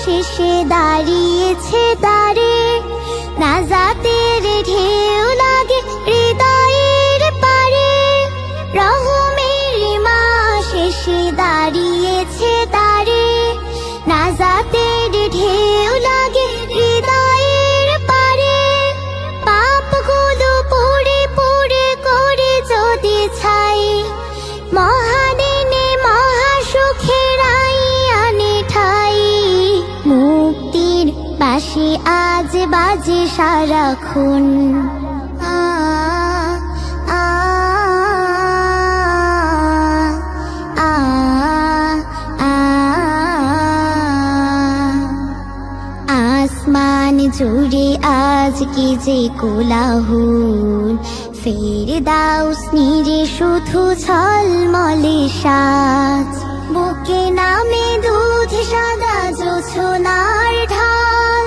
শেষে দাঁড়িয়েছে দাঁড়ে, নাজাতের ঢেউ লাগে হৃদয়ের পারে। রহমের মা শেষে দাঁড়িয়েছে দাঁড়ে, নাজাতের ঢেউ লাগে হৃদয়ের পারে। পাপগুলো পড়ে পড়ে করে যদি ছাই, মহাদিনে মহাসুখের আনে ঠাই। মুক্তির বাঁশি আজ বাজে সারাক্ষণ, আসমান জুড়ে আজ কি যে কোলাহল। ফেরদাউস নিরে শুধু ঝলমলে সাজ, বুকে নামে দুধ সাদা জোছনার ঢাল।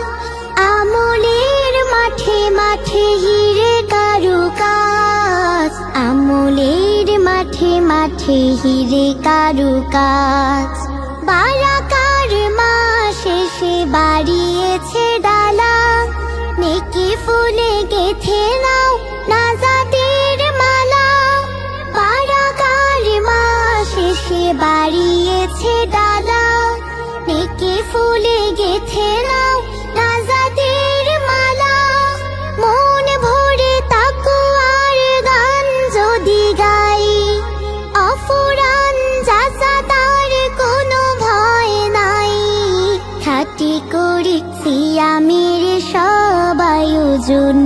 আমলের মাঠে মাঠে হিরে কারুকাজ, আমলের মাঠে মাঠে হিরে কারুকাজ। বারাকার মা শেষে বাড়িয়েছে ডালা, নেকি ফুলে গেথে নাও নাজাতের মালা। বারাকার মা শেষে বাড়িয়েছে ডালা, নেকি ফুলে গেথে নাও নাজাতের মালা। মন ভরে তাকওয়ার গান যদি গাই, অফুরান জাযাতার কোনো ভয় নাই। খাটি করে সিয়ামের সব আয়োজন,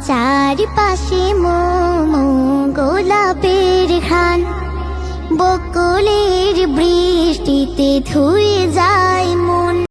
চারপাশে মোমো গোলাপের ঘ্রাণ, বকুলের বৃষ্টিতে ধুয়ে যায়